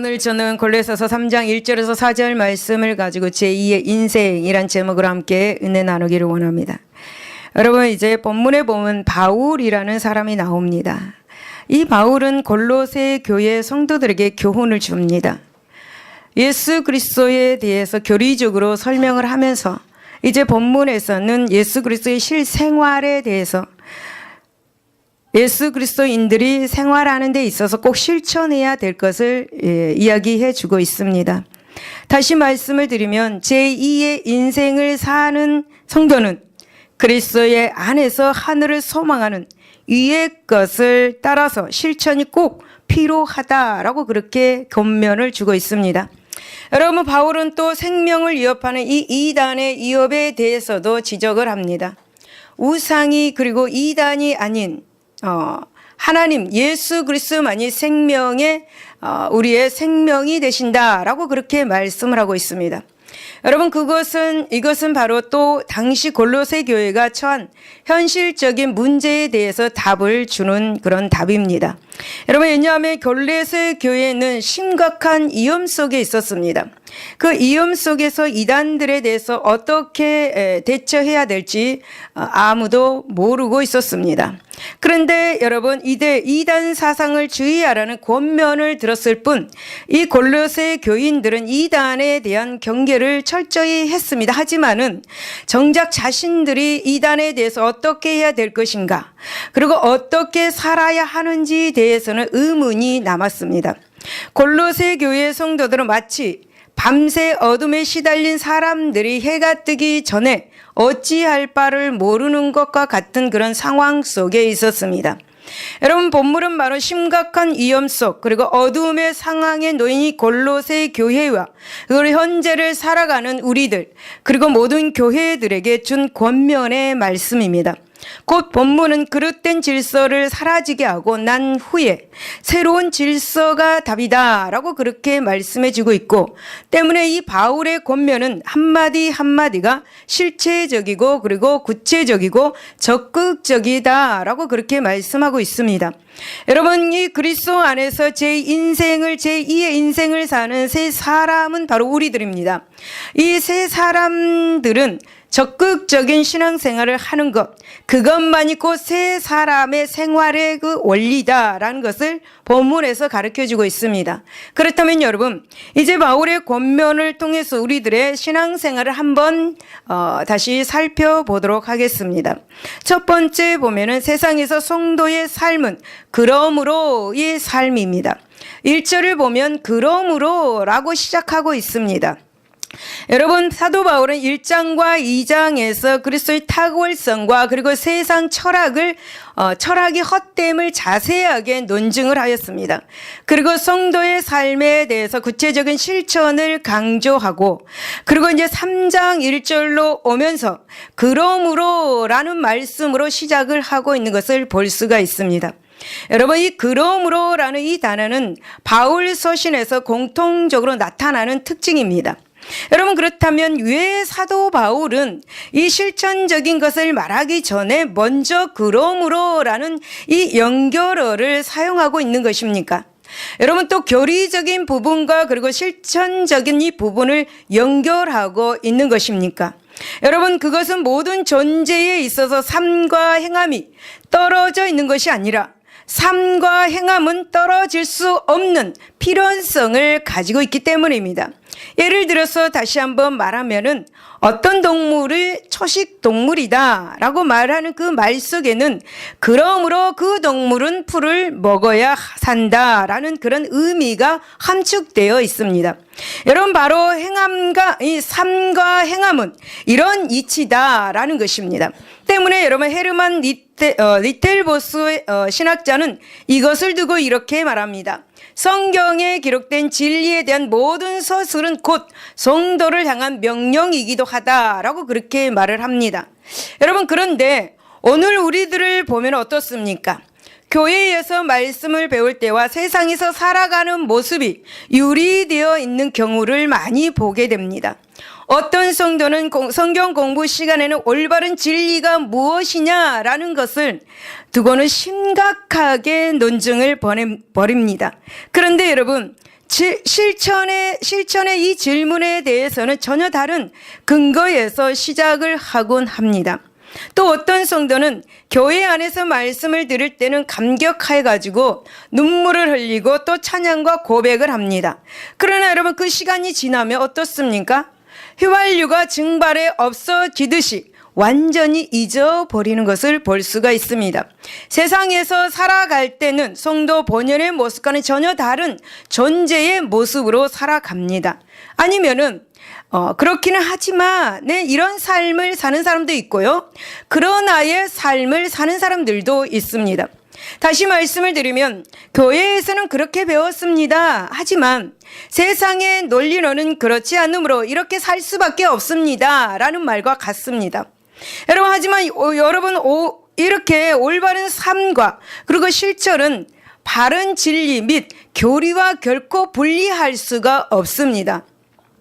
오늘 저는 골로새서 3장 1절에서 4절 말씀을 가지고 제2의 인생이란 제목으로 함께 은혜 나누기를 원합니다. 여러분, 이제 본문에 보면 바울이라는 사람이 나옵니다. 이 바울은 골로새 교회 성도들에게 교훈을 줍니다. 예수 그리스도에 대해서 교리적으로 설명을 하면서 이제 본문에서는 예수 그리스도의 실생활에 대해서 예수 그리스도인들이 생활하는 데 있어서 꼭 실천해야 될 것을 이야기해 주고 있습니다. 다시 말씀을 드리면 제2의 인생을 사는 성도는 그리스도의 안에서 하늘을 소망하는 위의 것을 따라서 실천이 꼭 필요하다라고 그렇게 권면을 주고 있습니다. 여러분, 바울은 또 생명을 위협하는 이 이단의 위협에 대해서도 지적을 합니다. 우상이 그리고 이단이 아닌 하나님 예수 그리스도만이 생명의 우리의 생명이 되신다라고 그렇게 말씀을 하고 있습니다. 여러분, 이것은 바로 또 당시 골로새 교회가 처한 현실적인 문제에 대해서 답을 주는 그런 답입니다. 여러분, 왜냐하면 골로새 교회는 심각한 위험 속에 있었습니다. 그 위험 속에서 이단들에 대해서 어떻게 대처해야 될지 아무도 모르고 있었습니다. 그런데 여러분, 이단 사상을 주의하라는 권면을 들었을 뿐 이 골로새 교인들은 이단에 대한 경계를 철저히 했습니다. 하지만은 정작 자신들이 이단에 대해서 어떻게 해야 될 것인가, 그리고 어떻게 살아야 하는지에 대해서는 의문이 남았습니다. 골로새 교회 성도들은 마치 밤새 어둠에 시달린 사람들이 해가 뜨기 전에 어찌할 바를 모르는 것과 같은 그런 상황 속에 있었습니다. 여러분, 본문은 바로 심각한 위험 속 그리고 어두움의 상황에 놓인 이 골로새 교회와 그리고 현재를 살아가는 우리들 그리고 모든 교회들에게 준 권면의 말씀입니다. 곧 본문은 그릇된 질서를 사라지게 하고 난 후에 새로운 질서가 답이다라고 그렇게 말씀해 주고 있고, 때문에 이 바울의 권면은 한마디 한마디가 실체적이고 그리고 구체적이고 적극적이다라고 그렇게 말씀하고 있습니다. 여러분, 이 그리스도 안에서 제2의 인생을 사는 세 사람은 바로 우리들입니다. 이 세 사람들은 적극적인 신앙생활을 하는 것, 그것만이 곧 세 사람의 생활의 그 원리다라는 것을 본문에서 가르쳐주고 있습니다. 그렇다면 여러분, 이제 바울의 권면을 통해서 우리들의 신앙생활을 한번 다시 살펴보도록 하겠습니다. 첫 번째 보면은 세상에서 성도의 삶은 그러므로의 삶입니다. 1절을 보면 그러므로라고 시작하고 있습니다. 여러분, 사도 바울은 1장과 2장에서 그리스도의 탁월성과 그리고 세상 철학의 헛됨을 자세하게 논증을 하였습니다. 그리고 성도의 삶에 대해서 구체적인 실천을 강조하고, 그리고 이제 3장 1절로 오면서 그러므로라는 말씀으로 시작을 하고 있는 것을 볼 수가 있습니다. 여러분, 이 그러므로라는 이 단어는 바울 서신에서 공통적으로 나타나는 특징입니다. 여러분, 그렇다면 왜 사도 바울은 이 실천적인 것을 말하기 전에 먼저 그러므로라는 이 연결어를 사용하고 있는 것입니까? 여러분, 또 교리적인 부분과 그리고 실천적인 이 부분을 연결하고 있는 것입니까? 여러분, 그것은 모든 존재에 있어서 삶과 행함이 떨어져 있는 것이 아니라 삶과 행함은 떨어질 수 없는 필연성을 가지고 있기 때문입니다. 예를 들어서 다시 한번 말하면은 어떤 동물이 초식 동물이다 라고 말하는 그 말 속에는 그러므로 그 동물은 풀을 먹어야 산다라는 그런 의미가 함축되어 있습니다. 여러분, 바로 행함과 이 삶과 행함은 이런 이치다라는 것입니다. 때문에 여러분, 헤르만 리텔보스 신학자는 이것을 두고 이렇게 말합니다. 성경에 기록된 진리에 대한 모든 서술은 곧 성도를 향한 명령이기도 하다라고 그렇게 말을 합니다. 여러분, 그런데 오늘 우리들을 보면 어떻습니까? 교회에서 말씀을 배울 때와 세상에서 살아가는 모습이 유리되어 있는 경우를 많이 보게 됩니다. 어떤 성도는 성경 공부 시간에는 올바른 진리가 무엇이냐라는 것을 두고는 심각하게 논증을 벌입니다. 그런데 여러분, 실천의 이 질문에 대해서는 전혀 다른 근거에서 시작을 하곤 합니다. 또 어떤 성도는 교회 안에서 말씀을 들을 때는 감격해가지고 눈물을 흘리고 또 찬양과 고백을 합니다. 그러나 여러분 그 시간이 지나면 어떻습니까? 휘발유가 증발에 없어지듯이 완전히 잊어버리는 것을 볼 수가 있습니다. 세상에서 살아갈 때는 성도 본연의 모습과는 전혀 다른 존재의 모습으로 살아갑니다. 아니면은 그렇기는 하지만 이런 삶을 사는 사람도 있고요. 그러나의 삶을 사는 사람들도 있습니다. 다시 말씀을 드리면 교회에서는 그렇게 배웠습니다. 하지만 세상의 논리로는 그렇지 않으므로 이렇게 살 수밖에 없습니다. 라는 말과 같습니다. 여러분 하지만 여러분 이렇게 올바른 삶과 그리고 실천은 바른 진리 및 교리와 결코 분리할 수가 없습니다.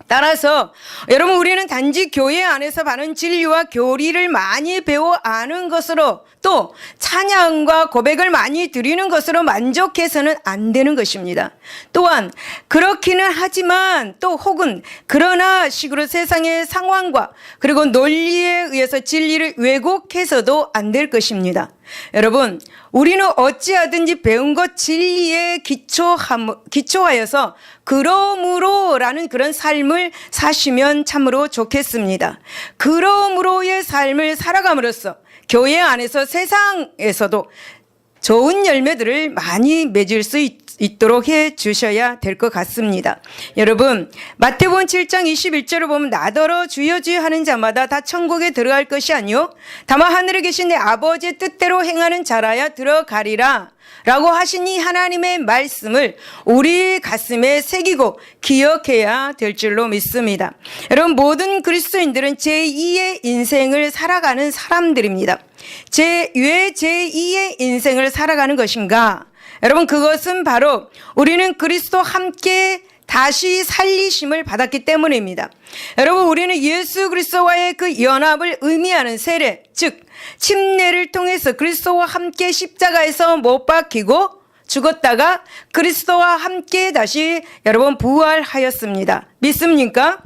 따라서 여러분 우리는 단지 교회 안에서 바른 진리와 교리를 많이 배워 아는 것으로 또 찬양과 고백을 많이 드리는 것으로 만족해서는 안 되는 것입니다. 또한 그렇기는 하지만 또 혹은 그러나 식으로 세상의 상황과 그리고 논리에 의해서 진리를 왜곡해서도 안 될 것입니다. 여러분 우리는 어찌하든지 배운 것 진리에 기초하여서 그러므로라는 그런 삶을 사시면 참으로 좋겠습니다. 그러므로의 삶을 살아감으로써 교회 안에서 세상에서도 좋은 열매들을 많이 맺을 수 있도록 해 주셔야 될 것 같습니다. 여러분 마태복음 7장 21절을 보면 나더러 주여 주여 하는 자마다 다 천국에 들어갈 것이 아니요 다만 하늘에 계신 내 아버지의 뜻대로 행하는 자라야 들어가리라 라고 하신 이 하나님의 말씀을 우리 가슴에 새기고 기억해야 될 줄로 믿습니다. 여러분 모든 그리스도인들은 제2의 인생을 살아가는 사람들입니다. 왜 제2의 인생을 살아가는 것인가? 여러분 그것은 바로 우리는 그리스도와 함께 다시 살리심을 받았기 때문입니다. 여러분 우리는 예수 그리스도와의 그 연합을 의미하는 세례 즉 침례를 통해서 그리스도와 함께 십자가에서 못 박히고 죽었다가 그리스도와 함께 다시 여러분 부활하였습니다. 믿습니까?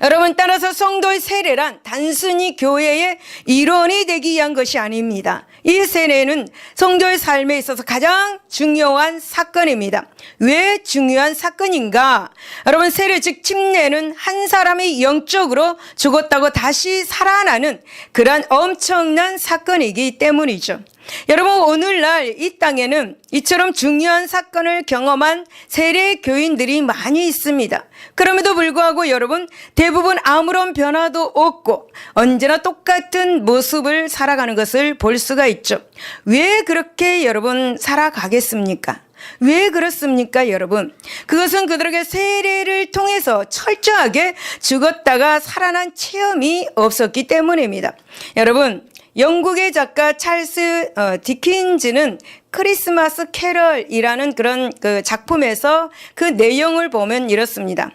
여러분 따라서 성도의 세례란 단순히 교회의 일원이 되기 위한 것이 아닙니다. 이 세례는 성도의 삶에 있어서 가장 중요한 사건입니다. 왜 중요한 사건인가? 여러분 세례 즉 침례는 한 사람이 영적으로 죽었다고 다시 살아나는 그러한 엄청난 사건이기 때문이죠. 여러분 오늘날 이 땅에는 이처럼 중요한 사건을 경험한 세례 교인들이 많이 있습니다. 그럼에도 불구하고 여러분 대부분 아무런 변화도 없고 언제나 똑같은 모습을 살아가는 것을 볼 수가 있죠. 왜 그렇게 여러분 살아가겠습니까? 왜 그렇습니까 여러분? 그것은 그들에게 세례를 통해서 철저하게 죽었다가 살아난 체험이 없었기 때문입니다. 여러분 영국의 작가 찰스 디킨즈는 크리스마스 캐럴이라는 그런 그 작품에서 그 내용을 보면 이렇습니다.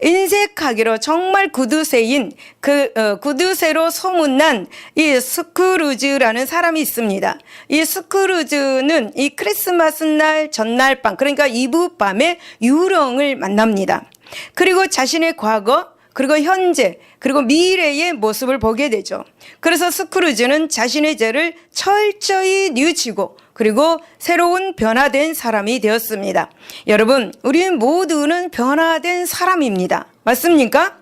인색하기로 정말 구두쇠인 구두쇠로 소문난 이 스크루즈라는 사람이 있습니다. 이 스크루즈는 이 크리스마스 날 전날 밤 그러니까 이브 밤에 유령을 만납니다. 그리고 자신의 과거 그리고 현재 그리고 미래의 모습을 보게 되죠. 그래서 스크루즈는 자신의 죄를 철저히 뉘우치고 그리고 새로운 변화된 사람이 되었습니다. 여러분 우리 모두는 변화된 사람입니다. 맞습니까?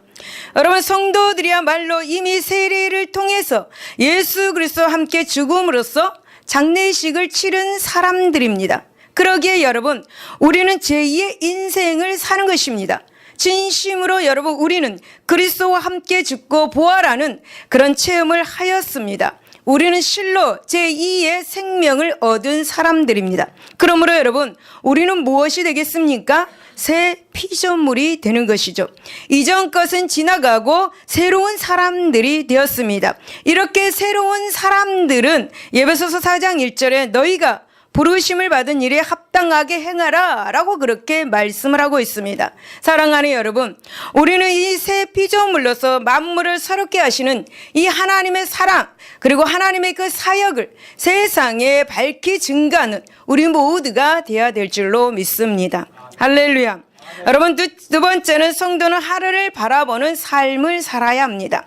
여러분 성도들이야말로 이미 세례를 통해서 예수 그리스도와 함께 죽음으로써 장례식을 치른 사람들입니다. 그러기에 여러분 우리는 제2의 인생을 사는 것입니다. 진심으로 여러분 우리는 그리스도와 함께 죽고 부활하는 그런 체험을 하였습니다. 우리는 실로 제2의 생명을 얻은 사람들입니다. 그러므로 여러분 우리는 무엇이 되겠습니까? 새 피조물이 되는 것이죠. 이전 것은 지나가고 새로운 사람들이 되었습니다. 이렇게 새로운 사람들은 에베소서 4장 1절에 너희가 부르심을 받은 일에 합당하게 행하라 라고 그렇게 말씀을 하고 있습니다. 사랑하는 여러분 우리는 이 새 피조물로서 만물을 새롭게 하시는 이 하나님의 사랑 그리고 하나님의 그 사역을 세상에 밝히 증가하는 우리 모두가 되어야 될 줄로 믿습니다. 할렐루야. 여러분, 두 번째는 성도는 하늘을 바라보는 삶을 살아야 합니다.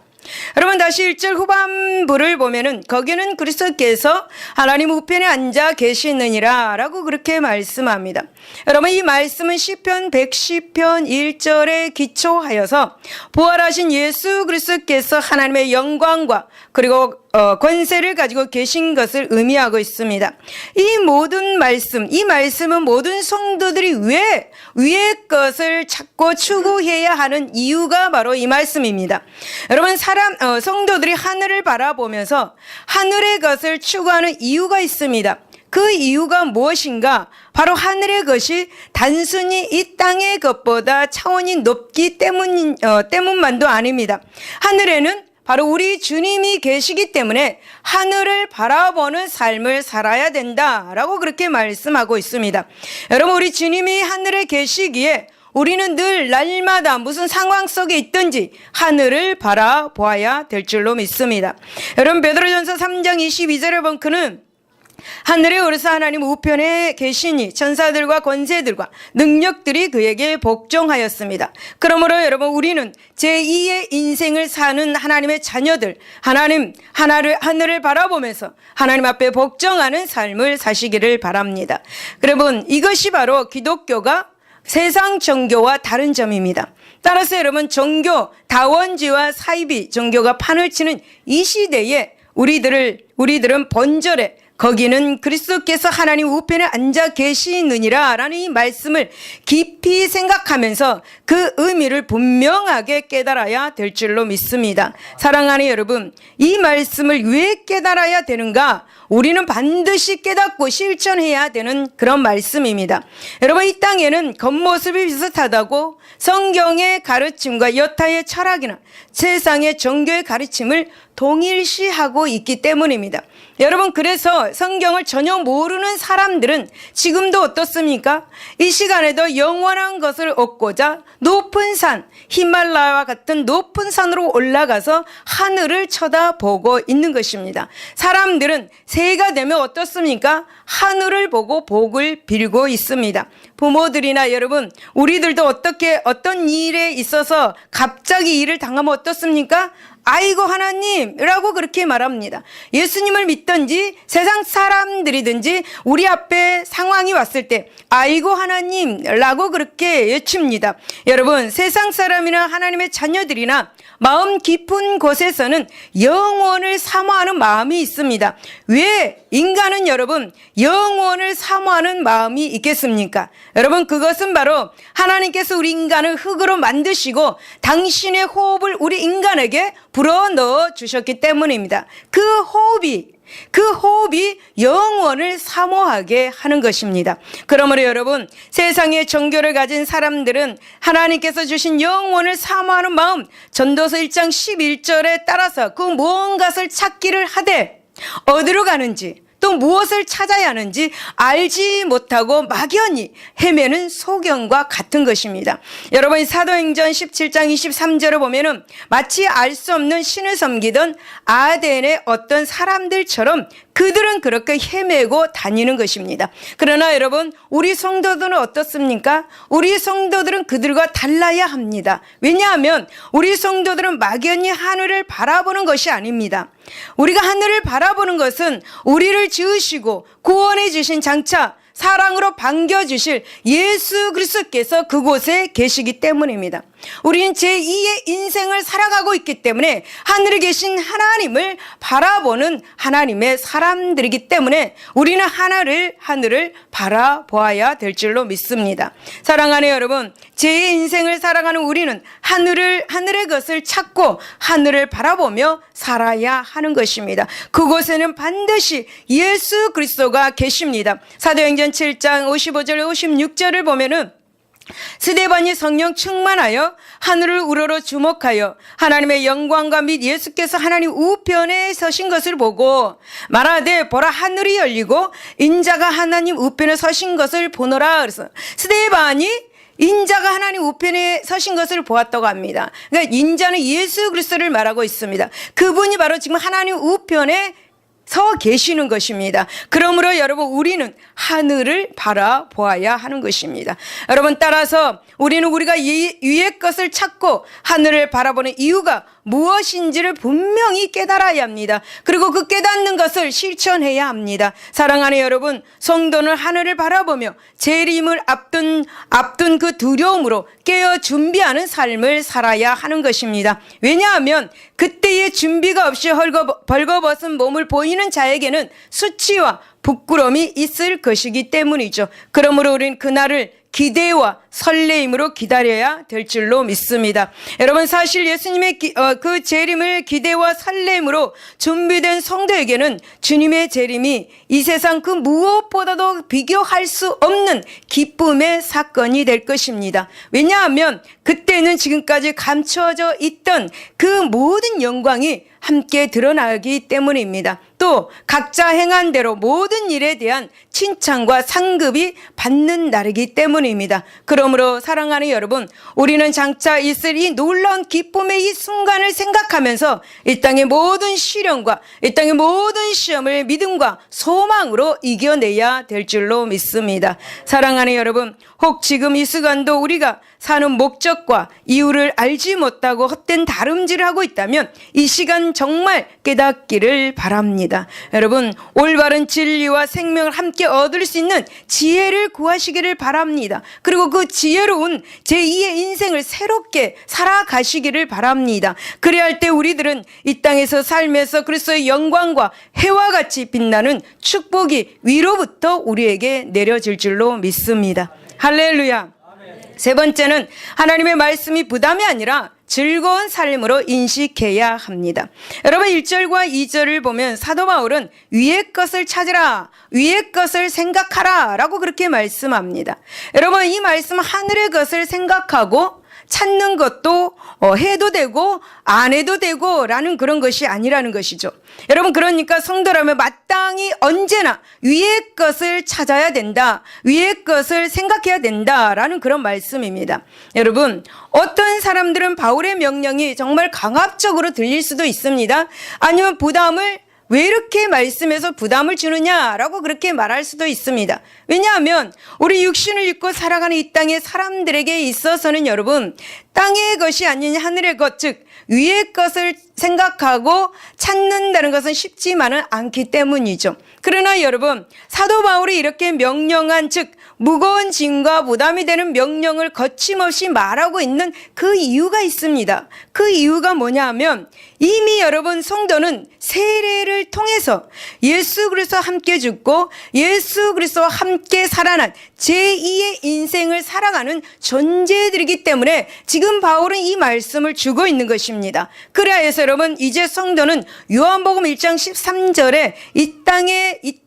여러분, 다시 1절 후반부를 보면은 거기는 그리스도께서 하나님 우편에 앉아 계시느니라 라고 그렇게 말씀합니다. 여러분, 이 말씀은 시편 110편 1절에 기초하여서 부활하신 예수 그리스도께서 하나님의 영광과 그리고 권세를 가지고 계신 것을 의미하고 있습니다. 이 말씀은 모든 성도들이 왜 위의 것을 찾고 추구해야 하는 이유가 바로 이 말씀입니다. 여러분, 성도들이 하늘을 바라보면서 하늘의 것을 추구하는 이유가 있습니다. 그 이유가 무엇인가? 바로 하늘의 것이 단순히 이 땅의 것보다 차원이 높기 때문만도 아닙니다. 하늘에는 바로 우리 주님이 계시기 때문에 하늘을 바라보는 삶을 살아야 된다라고 그렇게 말씀하고 있습니다. 여러분, 우리 주님이 하늘에 계시기에 우리는 늘 날마다 무슨 상황 속에 있든지 하늘을 바라보아야 될 줄로 믿습니다. 여러분, 베드로전서 3장 22절에 보면 그는 하늘에 오르사 하나님 우편에 계시니 천사들과 권세들과 능력들이 그에게 복종하였습니다. 그러므로 여러분, 우리는 제2의 인생을 사는 하나님의 자녀들, 하늘을 바라보면서 하나님 앞에 복종하는 삶을 사시기를 바랍니다. 여러분, 이것이 바로 기독교가 세상 종교와 다른 점입니다. 따라서 여러분, 다원주의와 사이비 종교가 판을 치는 이 시대에 우리들은 번절에 거기는 그리스도께서 하나님 우편에 앉아 계시느니라 라는 이 말씀을 깊이 생각하면서 그 의미를 분명하게 깨달아야 될 줄로 믿습니다. 사랑하는 여러분, 이 말씀을 왜 깨달아야 되는가? 우리는 반드시 깨닫고 실천해야 되는 그런 말씀입니다. 여러분, 이 땅에는 겉모습이 비슷하다고 성경의 가르침과 여타의 철학이나 세상의 종교의 가르침을 동일시하고 있기 때문입니다. 여러분, 그래서 성경을 전혀 모르는 사람들은 지금도 어떻습니까? 이 시간에도 영원한 것을 얻고자 높은 산, 히말라야와 같은 높은 산으로 올라가서 하늘을 쳐다보고 있는 것입니다. 사람들은 새해가 되면 어떻습니까? 하늘을 보고 복을 빌고 있습니다. 부모들이나 여러분, 우리들도 어떤 일에 있어서 갑자기 일을 당하면 어떻습니까? 아이고 하나님이라고 그렇게 말합니다. 예수님을 믿든지 세상 사람들이든지 우리 앞에 상황이 왔을 때 아이고 하나님이라고 그렇게 외칩니다. 여러분, 세상 사람이나 하나님의 자녀들이나 마음 깊은 곳에서는 영원을 사모하는 마음이 있습니다. 왜 인간은 여러분 영원을 사모하는 마음이 있겠습니까? 여러분, 그것은 바로 하나님께서 우리 인간을 흙으로 만드시고 당신의 호흡을 우리 인간에게 불어넣어 주셨기 때문입니다. 그 호흡이 영원을 사모하게 하는 것입니다. 그러므로 여러분, 세상의 종교를 가진 사람들은 하나님께서 주신 영원을 사모하는 마음, 전도서 1장 11절에 따라서 그 무언가를 찾기를 하되 어디로 가는지 또 무엇을 찾아야 하는지 알지 못하고 막연히 헤매는 소경과 같은 것입니다. 여러분, 사도행전 17장 23절을 보면은 마치 알 수 없는 신을 섬기던 아덴의 어떤 사람들처럼 그들은 그렇게 헤매고 다니는 것입니다. 그러나 여러분, 우리 성도들은 어떻습니까? 우리 성도들은 그들과 달라야 합니다. 왜냐하면 우리 성도들은 막연히 하늘을 바라보는 것이 아닙니다. 우리가 하늘을 바라보는 것은 우리를 지으시고 구원해 주신 장차 사랑으로 반겨주실 예수 그리스도께서 그곳에 계시기 때문입니다. 우리는 제2의 인생을 살아가고 있기 때문에 하늘에 계신 하나님을 바라보는 하나님의 사람들이기 때문에 우리는 하늘을 바라보아야 될 줄로 믿습니다. 사랑하는 여러분, 제2의 인생을 살아가는 우리는 하늘의 것을 찾고 하늘을 바라보며 살아야 하는 것입니다. 그곳에는 반드시 예수 그리스도가 계십니다. 사도행전 7장 55절 56절을 보면은 스데반이 성령 충만하여 하늘을 우러러 주목하여 하나님의 영광과 및 예수께서 하나님 우편에 서신 것을 보고 말하되 보라, 하늘이 열리고 인자가 하나님 우편에 서신 것을 보노라. 그래서 스데반이 인자가 하나님 우편에 서신 것을 보았다고 합니다. 그러니까 인자는 예수 그리스도를 말하고 있습니다. 그분이 바로 지금 하나님 우편에 서 계시는 것입니다. 그러므로 여러분 우리는 하늘을 바라보아야 하는 것입니다. 여러분 따라서 우리는 우리가 위의 것을 찾고 하늘을 바라보는 이유가 무엇인지를 분명히 깨달아야 합니다. 그리고 그 깨닫는 것을 실천해야 합니다. 사랑하는 여러분, 성도는 하늘을 바라보며 재림을 앞둔 그 두려움으로 깨어 준비하는 삶을 살아야 하는 것입니다. 왜냐하면 그때의 준비가 없이 벌거벗은 몸을 보이는 자에게는 수치와 부끄러움이 있을 것이기 때문이죠. 그러므로 우리는 그날을 기대와 설레임으로 기다려야 될 줄로 믿습니다. 여러분 사실 예수님의 그 재림을 기대와 설레임으로 준비된 성도에게는 주님의 재림이 이 세상 그 무엇보다도 비교할 수 없는 기쁨의 사건이 될 것입니다. 왜냐하면 그때는 지금까지 감춰져 있던 그 모든 영광이 함께 드러나기 때문입니다. 또 각자 행한 대로 모든 일에 대한 칭찬과 상급이 받는 날이기 때문입니다. 그러므로 사랑하는 여러분, 우리는 장차 있을 이 놀라운 기쁨의 이 순간을 생각하면서 이 땅의 모든 시련과 이 땅의 모든 시험을 믿음과 소망으로 이겨내야 될 줄로 믿습니다. 사랑하는 여러분, 혹 지금 이 시간도 우리가 사는 목적과 이유를 알지 못하고 헛된 다름질을 하고 있다면 이 시간 정말 깨닫기를 바랍니다. 여러분, 올바른 진리와 생명을 함께 얻을 수 있는 지혜를 구하시기를 바랍니다. 그리고 그 지혜로운 제2의 인생을 새롭게 살아가시기를 바랍니다. 그래야 할 때 우리들은 이 땅에서 살면서 그리스도의 영광과 해와 같이 빛나는 축복이 위로부터 우리에게 내려질 줄로 믿습니다. 할렐루야. 세 번째는 하나님의 말씀이 부담이 아니라 즐거운 삶으로 인식해야 합니다. 여러분 1절과 2절을 보면 사도 바울은 위의 것을 찾으라, 위의 것을 생각하라 라고 그렇게 말씀합니다. 여러분 이 말씀 하늘의 것을 생각하고 찾는 것도 해도 되고 안 해도 되고 라는 그런 것이 아니라는 것이죠. 여러분 그러니까 성도라면 마땅히 언제나 위의 것을 찾아야 된다, 위의 것을 생각해야 된다라는 그런 말씀입니다. 여러분 어떤 사람들은 바울의 명령이 정말 강압적으로 들릴 수도 있습니다. 아니면 부담을 왜 이렇게 말씀에서 부담을 주느냐라고 그렇게 말할 수도 있습니다. 왜냐하면 우리 육신을 입고 살아가는 이 땅의 사람들에게 있어서는 여러분 땅의 것이 아닌 하늘의 것, 즉 위의 것을 생각하고 찾는다는 것은 쉽지만은 않기 때문이죠. 그러나 여러분 사도 바울이 이렇게 명령한, 즉 무거운 짐과 부담이 되는 명령을 거침없이 말하고 있는 그 이유가 있습니다. 그 이유가 뭐냐 하면 이미 여러분 성도는 세례를 통해서 예수 그리스도와 함께 죽고 예수 그리스도와 함께 살아난 제2의 인생을 살아가는 존재들이기 때문에 지금 바울은 이 말씀을 주고 있는 것입니다. 그래야 해서 여러분 이제 성도는 요한복음 1장 13절에 이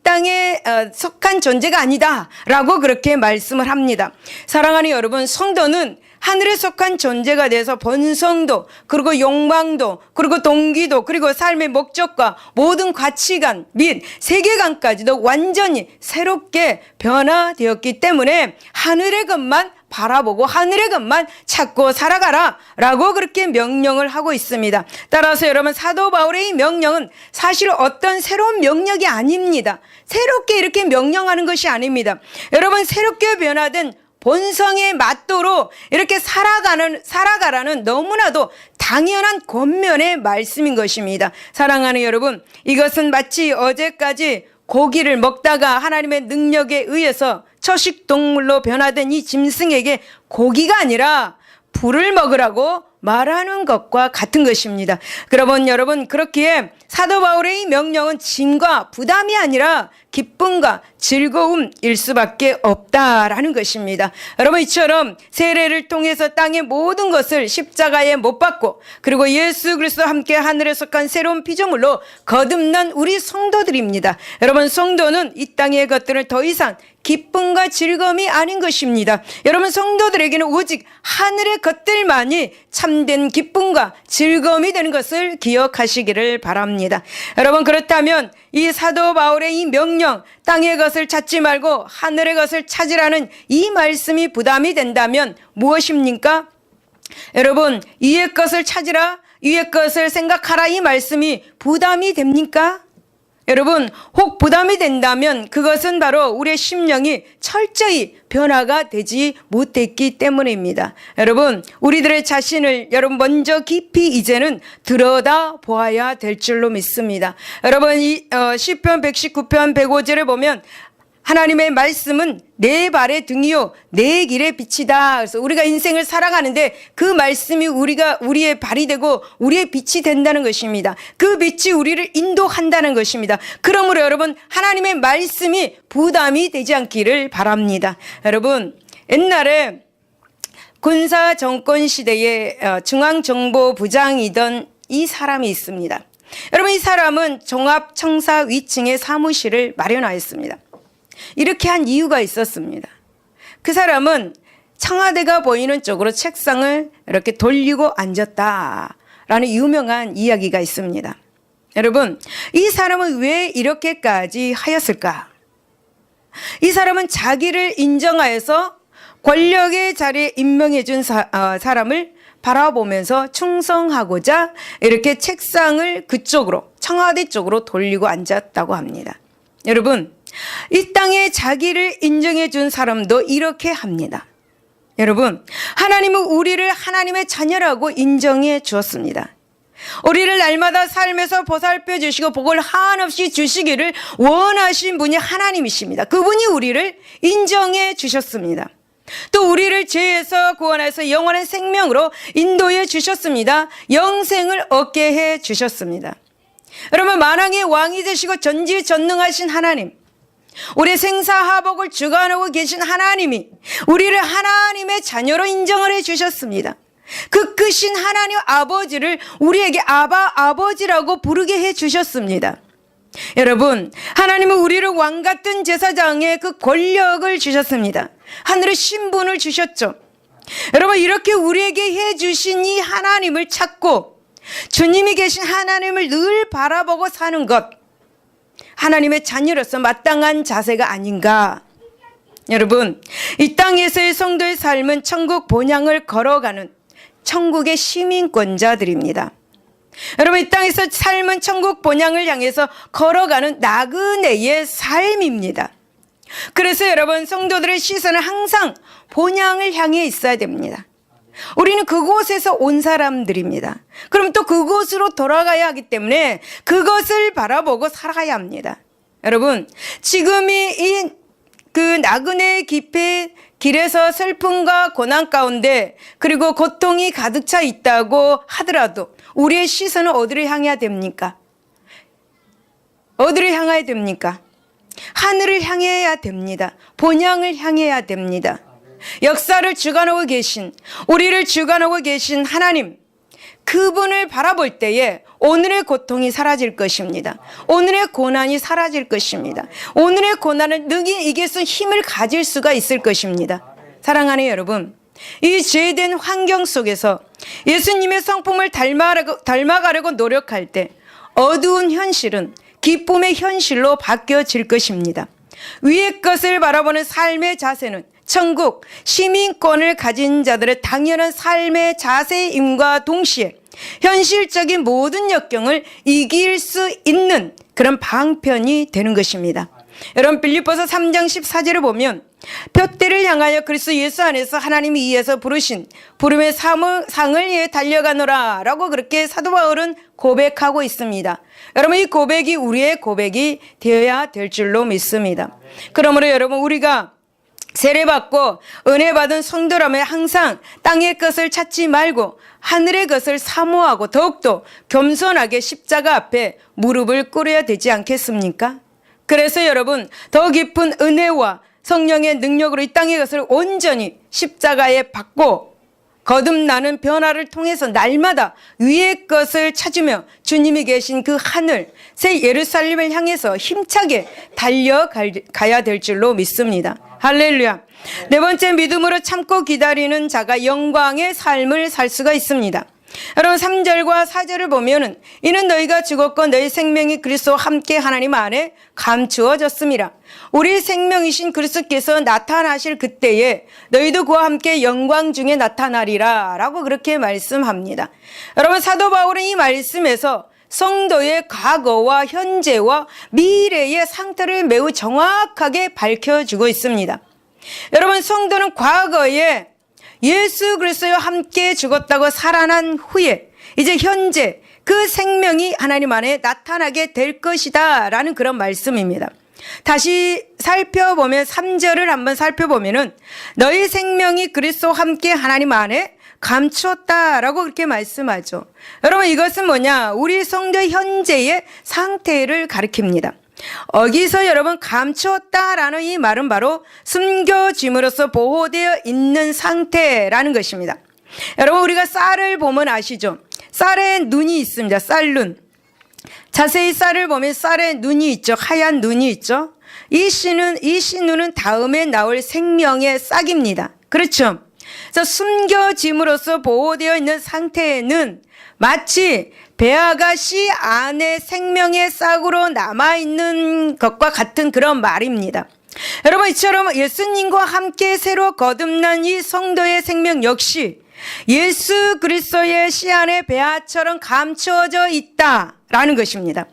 땅에 속한 존재가 아니다 라고 그렇게 말씀을 합니다. 사랑하는 여러분, 성도는 하늘에 속한 존재가 돼서 본성도 그리고 욕망도 그리고 동기도 그리고 삶의 목적과 모든 가치관 및 세계관까지도 완전히 새롭게 변화되었기 때문에 하늘의 것만 바라보고 하늘의 것만 찾고 살아가라 라고 그렇게 명령을 하고 있습니다. 따라서 여러분 사도 바울의 이 명령은 사실 어떤 새로운 명령이 아닙니다. 새롭게 이렇게 명령하는 것이 아닙니다. 여러분 새롭게 변화된 본성에 맞도록 이렇게 살아가라는 너무나도 당연한 권면의 말씀인 것입니다. 사랑하는 여러분, 이것은 마치 어제까지 고기를 먹다가 하나님의 능력에 의해서 초식동물로 변화된 이 짐승에게 고기가 아니라 불을 먹으라고 말하는 것과 같은 것입니다. 그러면 여러분 그렇기에 사도 바울의 이 명령은 짐과 부담이 아니라 기쁨과 즐거움일 수밖에 없다라는 것입니다. 여러분 이처럼 세례를 통해서 땅의 모든 것을 십자가에 못 박고 그리고 예수 그리스도와 함께 하늘에 속한 새로운 피조물로 거듭난 우리 성도들입니다. 여러분 성도는 이 땅의 것들을 더 이상 기쁨과 즐거움이 아닌 것입니다. 여러분 성도들에게는 오직 하늘의 것들만이 참된 기쁨과 즐거움이 되는 것을 기억하시기를 바랍니다. 여러분 그렇다면 이 사도 바울의 이 명령, 땅의 것을 찾지 말고 하늘의 것을 찾으라는 이 말씀이 부담이 된다면 무엇입니까? 여러분 위의 것을 찾으라, 위의 것을 생각하라 이 말씀이 부담이 됩니까? 여러분, 혹 부담이 된다면 그것은 바로 우리의 심령이 철저히 변화가 되지 못했기 때문입니다. 여러분, 우리들의 자신을 여러분 먼저 깊이 이제는 들여다 보아야 될 줄로 믿습니다. 여러분, 이 시편 119편 105절을 보면 하나님의 말씀은 내 발의 등이요 내 길의 빛이다. 그래서 우리가 인생을 살아가는데 그 말씀이 우리의 발이 되고 우리의 빛이 된다는 것입니다. 그 빛이 우리를 인도한다는 것입니다. 그러므로 여러분, 하나님의 말씀이 부담이 되지 않기를 바랍니다. 여러분, 옛날에 군사 정권 시대에 중앙정보부장이던 이 사람이 있습니다. 여러분, 이 사람은 종합청사위층의 사무실을 마련하였습니다. 이렇게 한 이유가 있었습니다. 그 사람은 청와대가 보이는 쪽으로 책상을 이렇게 돌리고 앉았다라는 유명한 이야기가 있습니다. 여러분, 이 사람은 왜 이렇게까지 하였을까? 이 사람은 자기를 인정하여서 권력의 자리에 임명해 준 사람을 바라보면서 충성하고자 이렇게 책상을 그쪽으로, 청와대 쪽으로 돌리고 앉았다고 합니다. 여러분, 이 땅에 자기를 인정해 준 사람도 이렇게 합니다. 여러분, 하나님은 우리를 하나님의 자녀라고 인정해 주었습니다. 우리를 날마다 삶에서 보살펴 주시고 복을 한없이 주시기를 원하신 분이 하나님이십니다. 그분이 우리를 인정해 주셨습니다. 또 우리를 죄에서 구원해서 영원한 생명으로 인도해 주셨습니다. 영생을 얻게 해 주셨습니다. 여러분, 만왕의 왕이 되시고 전지전능하신 하나님, 우리의 생사화복을 주관하고 계신 하나님이 우리를 하나님의 자녀로 인정을 해 주셨습니다. 그 크신 하나님 아버지를 우리에게 아버지라고 부르게 해 주셨습니다. 여러분, 하나님은 우리를 왕같은 제사장의 그 권력을 주셨습니다. 하늘의 신분을 주셨죠. 여러분, 이렇게 우리에게 해 주신 이 하나님을 찾고 주님이 계신 하나님을 늘 바라보고 사는 것, 하나님의 자녀로서 마땅한 자세가 아닌가. 여러분, 이 땅에서의 성도의 삶은 천국 본향을 걸어가는 천국의 시민권자들입니다. 여러분, 이 땅에서 삶은 천국 본향을 향해서 걸어가는 나그네의 삶입니다. 그래서 여러분, 성도들의 시선은 항상 본향을 향해 있어야 됩니다. 우리는 그곳에서 온 사람들입니다. 그럼 또 그곳으로 돌아가야 하기 때문에 그것을 바라보고 살아가야 합니다. 여러분, 지금이 그 나그네의 길에서 슬픔과 고난 가운데 그리고 고통이 가득 차 있다고 하더라도 우리의 시선은 어디를 향해야 됩니까? 어디를 향해야 됩니까? 하늘을 향해야 됩니다. 본향을 향해야 됩니다. 역사를 주관하고 계신, 우리를 주관하고 계신 하나님, 그분을 바라볼 때에 오늘의 고통이 사라질 것입니다. 오늘의 고난이 사라질 것입니다. 오늘의 고난을 능히 이길 수 힘을 가질 수가 있을 것입니다. 사랑하는 여러분, 이 죄된 환경 속에서 예수님의 성품을 닮아가려고 노력할 때 어두운 현실은 기쁨의 현실로 바뀌어질 것입니다. 위의 것을 바라보는 삶의 자세는 천국 시민권을 가진 자들의 당연한 삶의 자세임과 동시에 현실적인 모든 역경을 이길 수 있는 그런 방편이 되는 것입니다. 여러분, 빌립보서 3장 14절을 보면 푯대를 향하여 그리스도 예수 안에서 하나님이 이에서 부르신 부름의 상을 위해 달려가노라 라고 그렇게 사도 바울은 고백하고 있습니다. 여러분, 이 고백이 우리의 고백이 되어야 될 줄로 믿습니다. 그러므로 여러분, 우리가 세례받고 은혜 받은 성도라면 항상 땅의 것을 찾지 말고 하늘의 것을 사모하고 더욱더 겸손하게 십자가 앞에 무릎을 꿇어야 되지 않겠습니까? 그래서 여러분, 더 깊은 은혜와 성령의 능력으로 이 땅의 것을 온전히 십자가에 받고 거듭나는 변화를 통해서 날마다 위의 것을 찾으며 주님이 계신 그 하늘, 새 예루살렘을 향해서 힘차게 달려가야 될 줄로 믿습니다. 할렐루야. 네 번째, 믿음으로 참고 기다리는 자가 영광의 삶을 살 수가 있습니다. 여러분, 3절과 4절을 보면은 이는 너희가 죽었고 너희 생명이 그리스도와 함께 하나님 안에 감추어졌습니다. 우리 생명이신 그리스도께서 나타나실 그때에 너희도 그와 함께 영광 중에 나타나리라 라고 그렇게 말씀합니다. 여러분, 사도 바울은 이 말씀에서 성도의 과거와 현재와 미래의 상태를 매우 정확하게 밝혀주고 있습니다. 여러분, 성도는 과거에 예수 그리스도와 함께 죽었다고 살아난 후에 이제 현재 그 생명이 하나님 안에 나타나게 될 것이다 라는 그런 말씀입니다. 다시 살펴보면 3절을 한번 살펴보면은 너희 생명이 그리스도와 함께 하나님 안에 감추었다라고 그렇게 말씀하죠. 여러분, 이것은 뭐냐? 우리 성도의 현재의 상태를 가리킵니다. 여기서 여러분 감추었다라는 이 말은 바로 숨겨짐으로써 보호되어 있는 상태라는 것입니다. 여러분, 우리가 쌀을 보면 아시죠? 쌀에 눈이 있습니다. 쌀눈. 자세히 쌀을 보면 쌀에 눈이 있죠. 하얀 눈이 있죠. 이 씨눈은 다음에 나올 생명의 싹입니다. 그렇죠? 그래서 숨겨짐으로써 보호되어 있는 상태에는 마치 배아가 씨 안에 생명의 싹으로 남아있는 것과 같은 그런 말입니다. 여러분, 이처럼 예수님과 함께 새로 거듭난 이 성도의 생명 역시 예수 그리스도의 씨 안에 배아처럼 감추어져 있다라는 것입니다.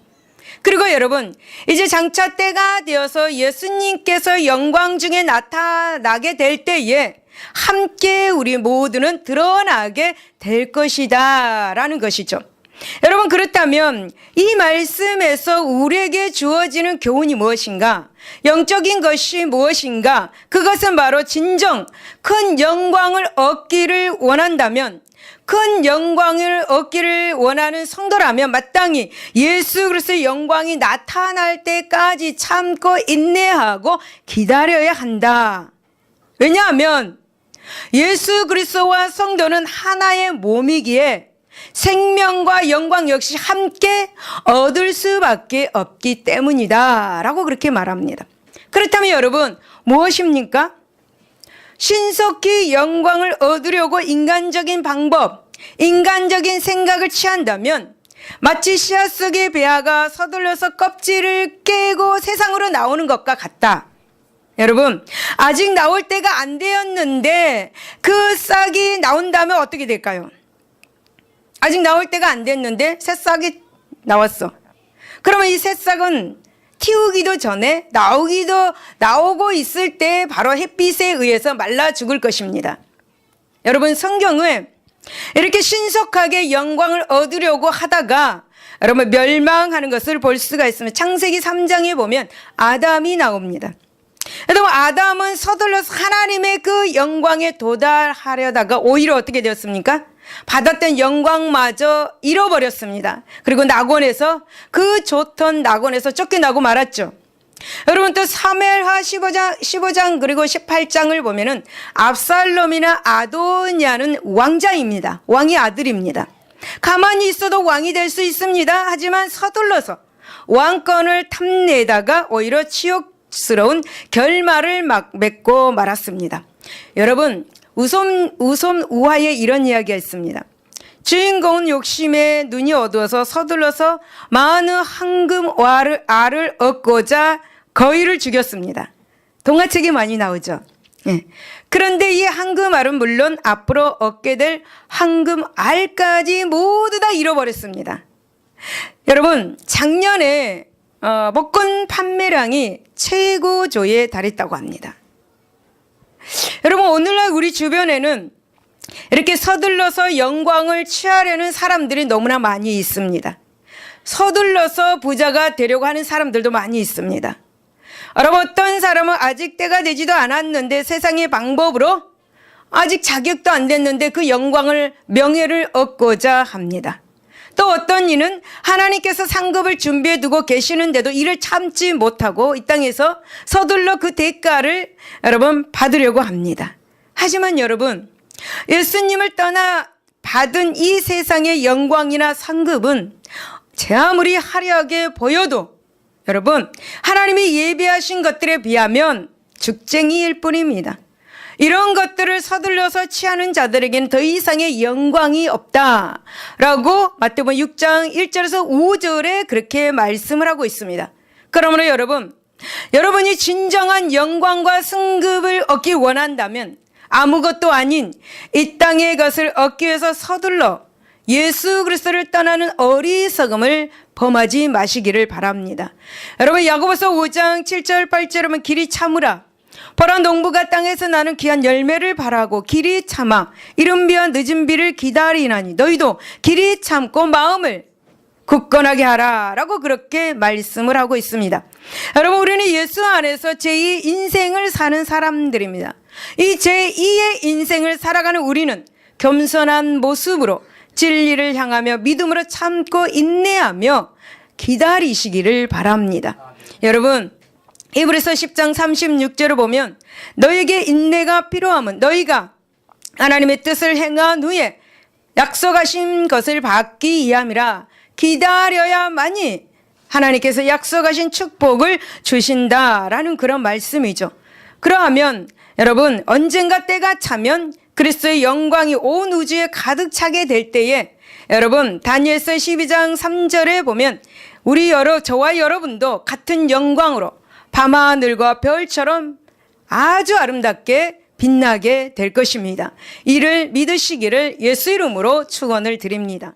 그리고 여러분, 이제 장차 때가 되어서 예수님께서 영광 중에 나타나게 될 때에 함께 우리 모두는 드러나게 될 것이다 라는 것이죠. 여러분, 그렇다면 이 말씀에서 우리에게 주어지는 교훈이 무엇인가? 영적인 것이 무엇인가? 그것은 바로 진정 큰 영광을 얻기를 원한다면, 큰 영광을 얻기를 원하는 성도라면 마땅히 예수 그리스도의 영광이 나타날 때까지 참고 인내하고 기다려야 한다. 왜냐하면 예수 그리스도와 성도는 하나의 몸이기에 생명과 영광 역시 함께 얻을 수밖에 없기 때문이다 라고 그렇게 말합니다. 그렇다면 여러분, 무엇입니까? 신속히 영광을 얻으려고 인간적인 방법, 인간적인 생각을 취한다면 마치 씨앗 속의 배아가 서둘러서 껍질을 깨고 세상으로 나오는 것과 같다. 여러분, 아직 나올 때가 안 되었는데 그 싹이 나온다면 어떻게 될까요? 아직 나올 때가 안 됐는데 새싹이 나왔어. 그러면 이 새싹은 틔우기도 전에 나오고 있을 때 바로 햇빛에 의해서 말라 죽을 것입니다. 여러분, 성경은 이렇게 신속하게 영광을 얻으려고 하다가 여러분 멸망하는 것을 볼 수가 있습니다. 창세기 3장에 보면 아담이 나옵니다. 여러분, 아담은 서둘러서 하나님의 그 영광에 도달하려다가 오히려 어떻게 되었습니까? 받았던 영광마저 잃어버렸습니다. 그리고 낙원에서, 그 좋던 낙원에서 쫓겨나고 말았죠. 여러분, 또 사무엘하 15장 그리고 18장을 보면은 압살롬이나 아도니아는 왕자입니다. 왕의 아들입니다. 가만히 있어도 왕이 될 수 있습니다. 하지만 서둘러서 왕권을 탐내다가 오히려 치욕스러운 결말을 맺고 말았습니다. 여러분, 우솜우화에 이런 이야기가 있습니다. 주인공은 욕심에 눈이 어두워서 서둘러서 많은 황금 알을 얻고자 거위를 죽였습니다. 동화책에 많이 나오죠. 예. 그런데 이 황금 알은 물론 앞으로 얻게 될 황금 알까지 모두 다 잃어버렸습니다. 여러분, 작년에 복권 판매량이 최고조에 달했다고 합니다. 여러분, 오늘날 우리 주변에는 이렇게 서둘러서 영광을 취하려는 사람들이 너무나 많이 있습니다. 서둘러서 부자가 되려고 하는 사람들도 많이 있습니다. 여러분, 어떤 사람은 아직 때가 되지도 않았는데 세상의 방법으로 아직 자격도 안 됐는데 그 영광을, 명예를 얻고자 합니다. 또 어떤 이는 하나님께서 상급을 준비해 두고 계시는데도 이를 참지 못하고 이 땅에서 서둘러 그 대가를 여러분 받으려고 합니다. 하지만 여러분, 예수님을 떠나 받은 이 세상의 영광이나 상급은 제 아무리 화려하게 보여도 여러분, 하나님이 예비하신 것들에 비하면 죽쟁이일 뿐입니다. 이런 것들을 서둘러서 취하는 자들에게는 더 이상의 영광이 없다라고 마태복음 6장 1절에서 5절에 그렇게 말씀을 하고 있습니다. 그러므로 여러분이 진정한 영광과 승급을 얻기 원한다면 아무것도 아닌 이 땅의 것을 얻기 위해서 서둘러 예수 그리스도를 떠나는 어리석음을 범하지 마시기를 바랍니다. 여러분, 야고보서 5장 7절 8절 보면 길이 참으라. 보라, 농부가 땅에서 나는 귀한 열매를 바라고 길이 참아 이른 비와 늦은 비를 기다리나니 너희도 길이 참고 마음을 굳건하게 하라 라고 그렇게 말씀을 하고 있습니다. 여러분, 우리는 예수 안에서 제2 인생을 사는 사람들입니다. 이 제2의 인생을 살아가는 우리는 겸손한 모습으로 진리를 향하며 믿음으로 참고 인내하며 기다리시기를 바랍니다. 여러분, 히브리서 10장 36절을 보면 너에게 인내가 필요함은 너희가 하나님의 뜻을 행한 후에 약속하신 것을 받기 위함이라. 기다려야만이 하나님께서 약속하신 축복을 주신다라는 그런 말씀이죠. 그러하면 여러분, 언젠가 때가 차면 그리스도의 영광이 온 우주에 가득 차게 될 때에 여러분, 다니엘서 12장 3절에 보면 저와 여러분도 같은 영광으로 밤하늘과 별처럼 아주 아름답게 빛나게 될 것입니다. 이를 믿으시기를 예수 이름으로 축원을 드립니다.